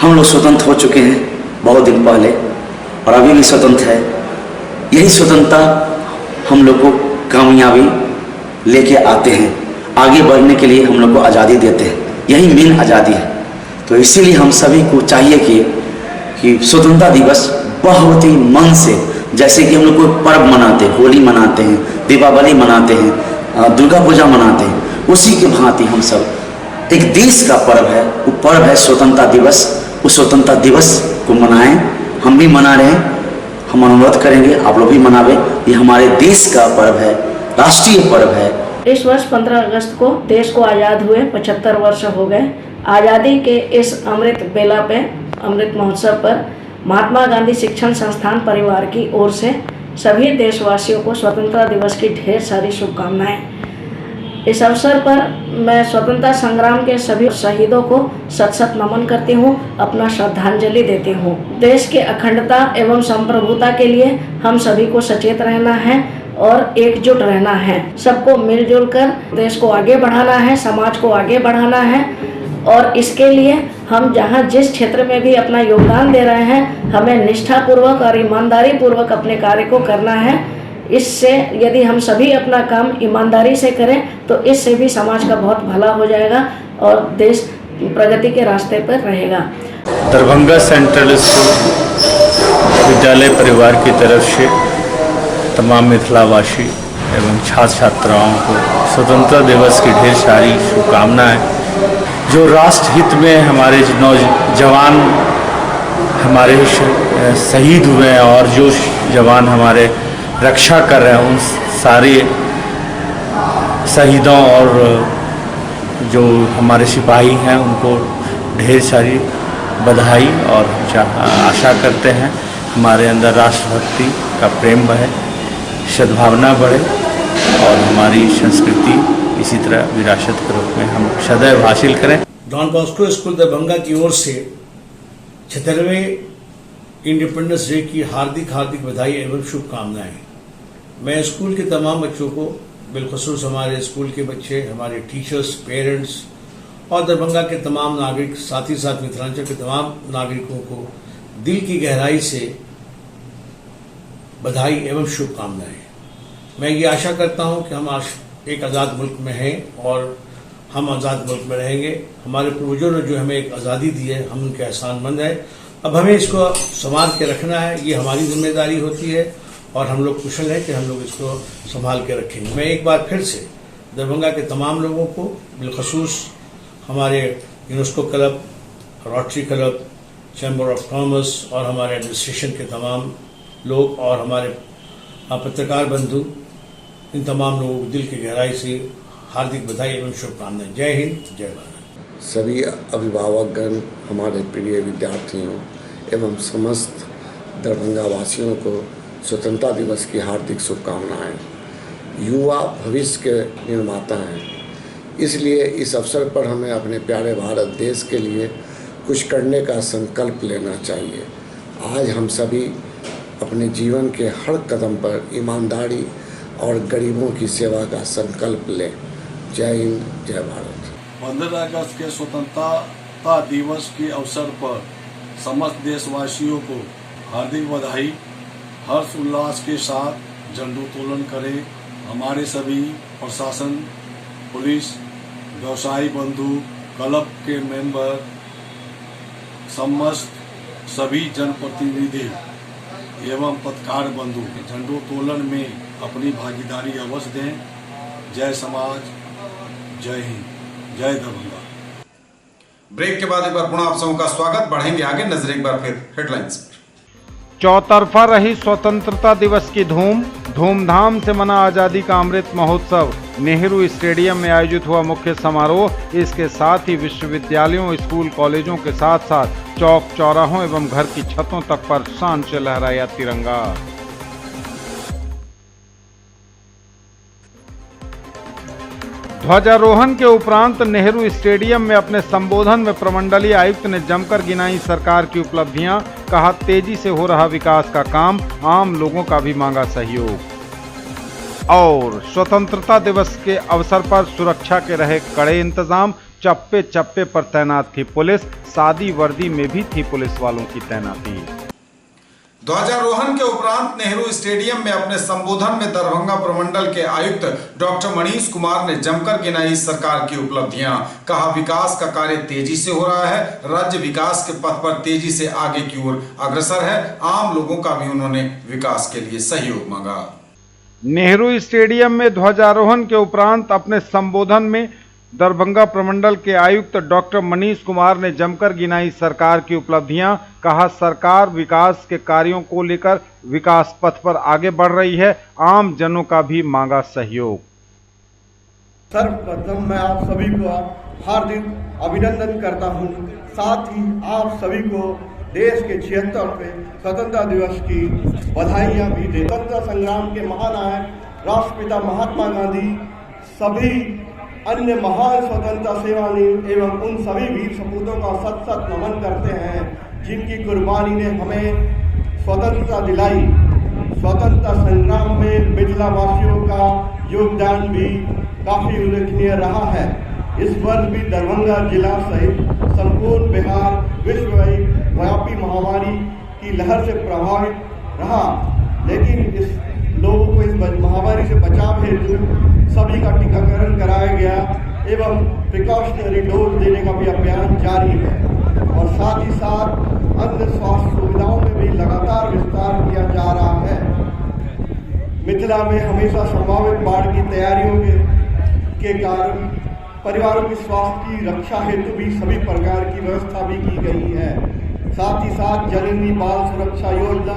हम लोग स्वतंत्र हो चुके हैं बहुत दिन पहले और अभी भी स्वतंत्र है। यही स्वतंत्रता हम लोग को कामयाबी लेके आते हैं, आगे बढ़ने के लिए हम लोग को आज़ादी देते हैं। यही मेन आज़ादी है। तो इसीलिए हम सभी को चाहिए कि स्वतंत्रता दिवस बहुत ही मन से, जैसे कि हम लोग कोई पर्व मनाते हैं, होली मनाते हैं, दीपावली मनाते हैं, दुर्गा पूजा मनाते हैं, उसी के भांति हम सब एक देश का पर्व है, वो पर्व है स्वतंत्रता दिवस। उस स्वतंत्रता दिवस को मनाएं, हम भी मना रहे हैं, हम अनुरोध करेंगे आप लोग भी मनावे। ये हमारे देश का पर्व है, राष्ट्रीय पर्व है। इस वर्ष 15 अगस्त को देश को आज़ाद हुए 75 वर्ष हो गए। आज़ादी के इस अमृत बेला पे, अमृत महोत्सव पर महात्मा गांधी शिक्षण संस्थान परिवार की ओर से सभी देशवासियों को स्वतंत्रता दिवस की ढेर सारी शुभकामनाएं। इस अवसर पर मैं स्वतंत्रता संग्राम के सभी शहीदों को शत शत नमन करती हूँ, अपना श्रद्धांजलि देती हूँ। देश के अखंडता एवं संप्रभुता के लिए हम सभी को सचेत रहना है और एकजुट रहना है। सबको मिलजुल कर देश को आगे बढ़ाना है, समाज को आगे बढ़ाना है और इसके लिए हम जहाँ जिस क्षेत्र में भी अपना योगदान दे रहे हैं, हमें निष्ठापूर्वक और ईमानदारी पूर्वक अपने कार्य को करना है। इससे यदि हम सभी अपना काम ईमानदारी से करें तो इससे भी समाज का बहुत भला हो जाएगा और देश प्रगति के रास्ते पर रहेगा। दरभंगा सेंट्रल स्कूल विद्यालय परिवार की तरफ से तमाम मिथिलावासी एवं छात्र छात्राओं को स्वतंत्रता दिवस की ढेर सारी शुभकामनाएं। जो राष्ट्र हित में हमारे नौजवान हमारे शहीद हुए हैं और जो जवान हमारे रक्षा कर रहे हैं, उन सारे शहीदों और जो हमारे सिपाही हैं उनको ढेर सारी बधाई और आशा करते हैं हमारे अंदर राष्ट्रभक्ति का प्रेम बढ़े, सद्भावना बढ़े और हमारी संस्कृति इसी तरह विरासत के रूप में हम सदैव हासिल करें। डॉन बॉस्को स्कूल दरभंगा की ओर से 76वें इंडिपेंडेंस डे की हार्दिक हार्दिक बधाई एवं शुभकामनाएं। मैं स्कूल के तमाम बच्चों को, बिलखसूस हमारे स्कूल के बच्चे, हमारे टीचर्स, पेरेंट्स और दरभंगा के तमाम नागरिक, साथ ही साथ मिथिलांचल के तमाम नागरिकों को दिल की गहराई से बधाई एवं शुभकामनाएं। मैं ये आशा करता हूं कि हम आज एक आज़ाद मुल्क में हैं और हम आज़ाद मुल्क में रहेंगे। हमारे पूर्वजों ने जो हमें एक आज़ादी दी है, हम उनके एहसानमंद हैं। अब हमें इसको संभाल के रखना है, ये हमारी जिम्मेदारी होती है और हम लोग कुशल हैं कि हम लोग इसको संभाल के रखेंगे। मैं एक बार फिर से दरभंगा के तमाम लोगों को, बिलखसूस हमारे UNESCO club, rotary club, chamber of commerce और हमारे एडमिनिस्ट्रेशन के तमाम लोग और हमारे पत्रकार बंधु, इन तमाम लोगों को दिल की गहराई से हार्दिक बधाई एवं शुभकामनाएं। जय हिंद, जय भारत। सभी अभिभावकगण, हमारे प्रिय विद्यार्थियों एवं समस्त दरभंगा वासियों को स्वतंत्रता दिवस की हार्दिक शुभकामनाएं। युवा भविष्य के निर्माता हैं, इसलिए इस अवसर पर हमें अपने प्यारे भारत देश के लिए कुछ करने का संकल्प लेना चाहिए। आज हम सभी अपने जीवन के हर कदम पर ईमानदारी और गरीबों की सेवा का संकल्प लें। जय हिंद, जय भारत। 15 अगस्त के स्वतंत्रता दिवस के अवसर पर समस्त देशवासियों को हार्दिक बधाई। हर्ष उल्लास के साथ झंडोत्तोलन करें। हमारे सभी प्रशासन, पुलिस, व्यवसायी बंधु, क्लब के मेंबर, समस्त सभी जनप्रतिनिधि एवं पत्रकार बंधु झंडोत्तोलन में अपनी भागीदारी अवश्य दें। जय समाज, जय हिंद, जय दरभंगा। ब्रेक के बाद एक बार पुनः आप सबों का स्वागत। बढ़ेंगे आगे, नजर एक बार फिर हेडलाइंस पर। चौतरफा रही स्वतंत्रता दिवस की धूमधाम से मना आजादी का अमृत महोत्सव। नेहरू स्टेडियम में आयोजित हुआ मुख्य समारोह। इसके साथ ही विश्वविद्यालयों, स्कूल, कॉलेजों के साथ साथ चौक चौराहों एवं घर की छतों तक पर शान से लहराया तिरंगा। ध्वजारोहण के उपरांत नेहरू स्टेडियम में अपने संबोधन में प्रमंडलीय आयुक्त ने जमकर गिनाई सरकार की उपलब्धियां। कहा, तेजी से हो रहा विकास का काम, आम लोगों का भी मांगा सहयोग। और स्वतंत्रता दिवस के अवसर पर सुरक्षा के रहे कड़े इंतजाम। चप्पे चप्पे पर तैनात थी पुलिस, सादी वर्दी में भी थी पुलिस वालों की तैनाती। ध्वजारोहण के उपरांत नेहरू स्टेडियम में अपने संबोधन में दरभंगा प्रमंडल के आयुक्त डॉक्टर मनीष कुमार ने जमकर गिनाई सरकार की उपलब्धियां। कहा, विकास का कार्य तेजी से हो रहा है, राज्य विकास के पथ पर तेजी से आगे की ओर अग्रसर है। आम लोगों का भी उन्होंने विकास के लिए सहयोग मांगा। नेहरू स्टेडियम में ध्वजारोहण के उपरांत अपने संबोधन में दरभंगा प्रमंडल के आयुक्त डॉक्टर मनीष कुमार ने जमकर गिनाई सरकार की उपलब्धियां। कहा, सरकार विकास के कार्यों को लेकर विकास पथ पर आगे बढ़ रही है, आम जनों का भी मांगा सहयोग। सर्वप्रथम मैं आप सभी को हार्दिक अभिनंदन करता हूं। साथ ही आप सभी को देश के 76वें स्वतंत्रता दिवस की बधाइयां भी दे। स्वतंत्रता संग्राम के महानायक राष्ट्रपिता महात्मा गांधी, सभी अन्य महान स्वतंत्रता सेनानी एवं उन सभी वीर सपूतों का सत सत नमन करते हैं, जिनकी कुर्बानी ने हमें स्वतंत्रता दिलाई। स्वतंत्रता संग्राम में मिथिला वासियों का योगदान भी काफी उल्लेखनीय रहा है। इस वर्ष भी दरभंगा जिला सहित संपूर्ण बिहार विश्वव्यापी महामारी की लहर से प्रभावित रहा, लेकिन इस लोगों को इस महामारी से बचाव हेतु सभी का टीकाकरण कराया गया एवं प्रिकॉशनरी डोज देने का भी अभियान जारी है। और साथ ही साथ अन्य स्वास्थ्य सुविधाओं में भी लगातार विस्तार किया जा रहा है। मिथिला में हमेशा संभावित बाढ़ की तैयारियों के कारण परिवारों के स्वास्थ्य की रक्षा हेतु भी सभी प्रकार की व्यवस्था भी की गई है। साथ ही साथ जननी बाल सुरक्षा योजना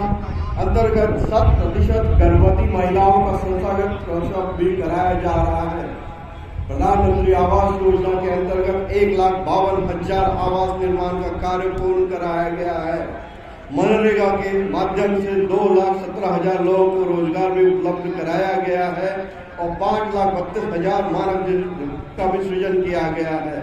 अंतर्गत 100% गर्भवती महिलाओं का संस्थागत प्रसव भी कराया जा रहा है। प्रधानमंत्री आवास योजना के अंतर्गत 1,52,000 आवास निर्माण का कार्य पूर्ण कराया गया है। मनरेगा के माध्यम से 2,17,000 लोगों को रोजगार भी उपलब्ध कराया गया है और 5,32,000 मानव का भी सृजन किया गया है।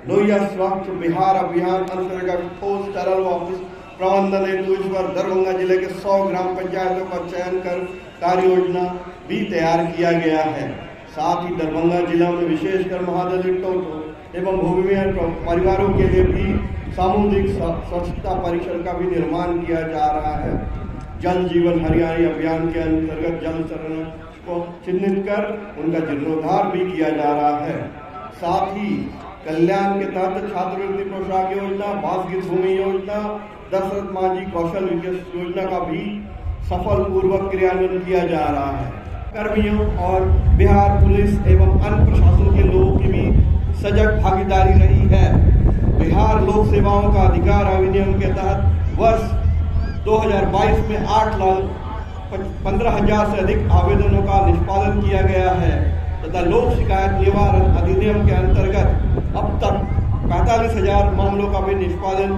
लोहिया स्वच्छ बिहार अभियान अंतर्गत ठोस तरल ऑफिस प्रबंधन हेतु इस बार दरभंगा जिले के 100 ग्राम पंचायतों का चयन कर कार्य योजना भी तैयार किया गया है। साथ ही दरभंगा जिला में विशेषकर महादलित एवं भूमिहीन परिवारों के लिए भी सामुदायिक स्वच्छता परिसर का भी निर्माण किया जा रहा है। जल जीवन हरियाली अभियान के अंतर्गत जल चरण को चिन्हित कर उनका जीर्णोद्धार भी किया जा रहा है। साथ ही कल्याण के तहत छात्रवृत्ति पोशाक योजना, बासगीत भूमि योजना, दशरथ मांझी कौशल विकास योजना का भी सफल पूर्वक क्रियान्वयन किया जा रहा है। कर्मियों और बिहार पुलिस एवं अन्य प्रशासन के लोगों की भी सजग भागीदारी रही है। बिहार लोक सेवाओं का अधिकार अधिनियम के तहत वर्ष 2022 में 8,15,000 से अधिक आवेदनों का निष्पादन किया गया है तथा लोक शिकायत निवारण अधिनियम के अंतर्गत अब तक 45,000 मामलों का भी निष्पादन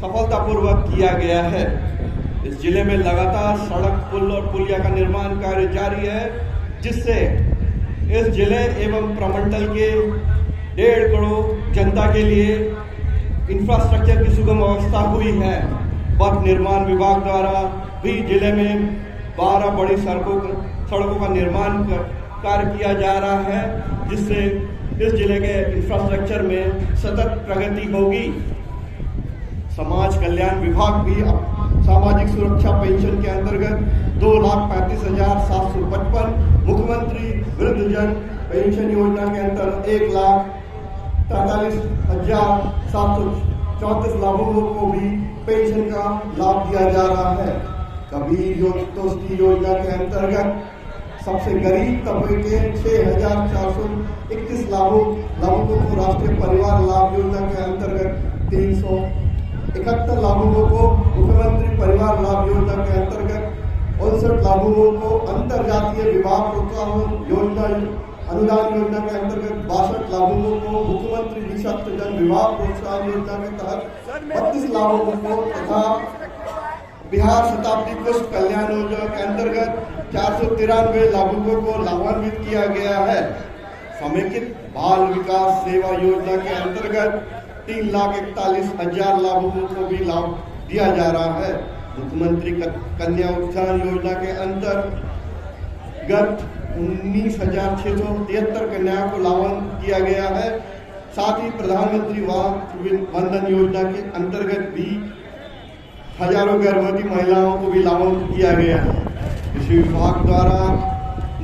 सफलतापूर्वक किया गया है। इस जिले में लगातार सड़क, पुल और पुलिया का निर्माण कार्य जारी है, जिससे इस जिले एवं प्रमंडल के 1.5 करोड़ जनता के लिए इंफ्रास्ट्रक्चर की सुगम व्यवस्था हुई है। पथ निर्माण विभाग द्वारा भी जिले में 12 बड़ी सड़कों का निर्माण कार्य किया जा रहा है, जिससे इस जिले के इंफ्रास्ट्रक्चर में सतत प्रगति होगी। समाज कल्याण विभाग भी सामाजिक सुरक्षा पेंशन के अंतर्गत 2,35,755, मुख्यमंत्री वृद्धजन पेंशन योजना के अंतर्गत 1,43,734 लाभुकों को भी पेंशन का लाभ दिया जा रहा है। कबीर दोस्ती योजना के अंतर्गत सबसे गरीब तबके के 6,431 लाभुकों को राष्ट्रीय परिवार लाभ योजना के अंतर्गत 371 लाभुकों को मुख्यमंत्री परिवार लाभ योजना के अंतर्गत 59 लाभुकों को अंतरजातीय विवाह प्रोत्साहन योजना अनुदान योजना के अंतर्गत 62 लाभुकों को मुख्यमंत्री निःशक्त जन विवाह प्रोत्साहन योजना के तहत 32 लाभुकों को तथा बिहार शताब्दी पुष्प कल्याण योजना के अंतर्गत 493 लाभुकों को लाभान्वित किया गया है। समेकित बाल विकास सेवा योजना के अंतर्गत 3,41,000 लाभुकों को भी लाभ दिया जा रहा है। मुख्यमंत्री कन्या उत्थान योजना के अंतर्गत 19,673 कन्याओं को लाभान्वित किया गया है। साथ ही प्रधानमंत्री वंदन योजना के अंतर्गत भी हजारों गर्भवती महिलाओं को भी लाभान्वित किया गया है। कृषि विभाग द्वारा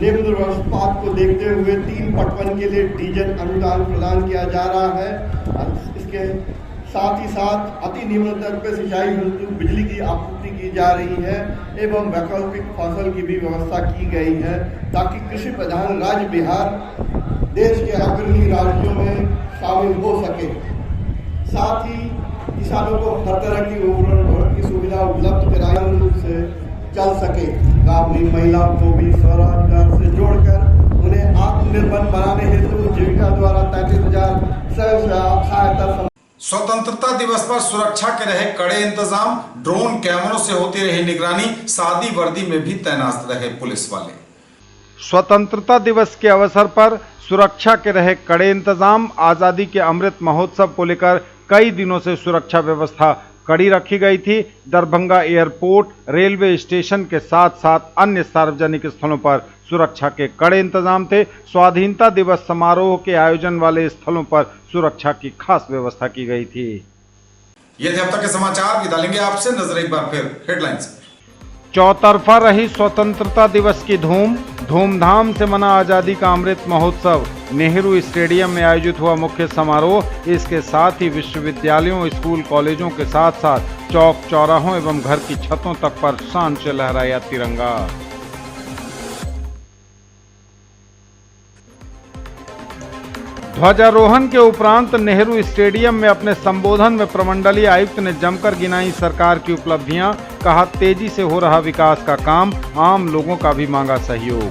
निम्न वर्षपात को देखते हुए 3 पटवन के लिए डीजल अनुदान प्रदान किया जा रहा है। इसके साथ ही साथ अति निम्न दर पर सिंचाई हेतु बिजली की आपूर्ति की जा रही है एवं वैकल्पिक फसल की भी व्यवस्था की गई है ताकि कृषि प्रधान राज्य बिहार देश के अग्रणी राज्यों में शामिल हो सके। साथ ही किसानों को हर तरह की उर्वरक की सुविधा उपलब्ध कराने रूप से चल सके। गाँव में महिलाओं को भी स्वरोजगार से जोड़कर उन्हें आत्मनिर्भर बनाने हेतु जीविका द्वारा 33,000 सहायता। स्वतंत्रता दिवस पर सुरक्षा के रहे कड़े इंतजाम, ड्रोन कैमरों से होती रही निगरानी, सादी वर्दी में भी तैनात रहे पुलिस वाले। स्वतंत्रता दिवस के अवसर पर सुरक्षा के रहे कड़े इंतजाम। आजादी के अमृत महोत्सव को लेकर कई दिनों से सुरक्षा व्यवस्था कड़ी रखी गई थी। दरभंगा एयरपोर्ट, रेलवे स्टेशन के साथ साथ अन्य सार्वजनिक स्थलों पर सुरक्षा के कड़े इंतजाम थे। स्वाधीनता दिवस समारोह के आयोजन वाले स्थलों पर सुरक्षा की खास व्यवस्था की गई थी। ये थे अब तक के समाचार। विदा लेंगे आपसे, नजर एक बार फिर हेडलाइंस। चौतरफा रही स्वतंत्रता दिवस की धूमधाम से मना आजादी का अमृत महोत्सव। नेहरू स्टेडियम में आयोजित हुआ मुख्य समारोह। इसके साथ ही विश्वविद्यालयों, स्कूल, कॉलेजों के साथ साथ चौक चौराहों एवं घर की छतों तक पर शान से लहराया तिरंगा। ध्वजारोहण के उपरांत नेहरू स्टेडियम में अपने संबोधन में प्रमंडलीय आयुक्त ने जमकर गिनाई सरकार की उपलब्धियां। कहा, तेजी से हो रहा विकास का काम, आम लोगों का भी मांगा सहयोग।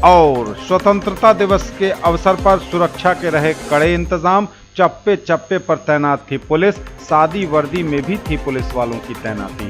और स्वतंत्रता दिवस के अवसर पर सुरक्षा के रहे कड़े इंतजाम। चप्पे चप्पे पर तैनात थी पुलिस, सादी वर्दी में भी थी पुलिस वालों की तैनाती।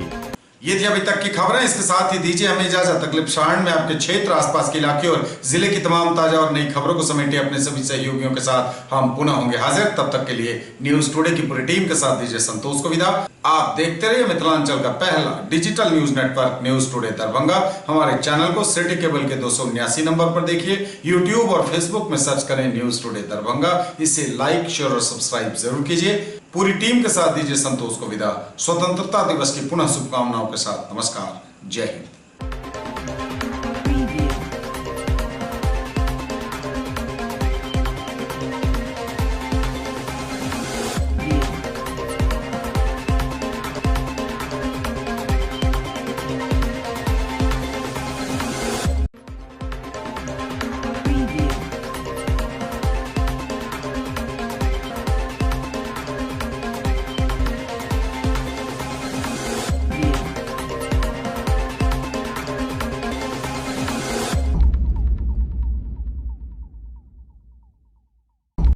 ये थी अभी तक की खबरें। इसके साथ ही दीजिए हमें इजाजत। अगले प्रसारण में आपके क्षेत्र, आसपास के इलाके और जिले की तमाम ताजा और नई खबरों को समेटे अपने सभी सहयोगियों के साथ हम पुनः होंगे हाजिर। तब तक के लिए न्यूज टुडे की पूरी टीम के साथ दीजिए संतोष को विदा। आप देखते रहिए मिथिलांचल का पहला digital news network news today Darbhanga. हमारे चैनल को सिटी केबल के 279 नंबर पर देखिए। यूट्यूब और फेसबुक में सर्च करें न्यूज टुडे दरभंगा। इसे लाइक, शेयर और सब्सक्राइब जरूर कीजिए। पूरी टीम के साथ दीजिए संतोष को विदा। स्वतंत्रता दिवस की पुनः शुभकामनाओं के साथ नमस्कार, जय हिंद।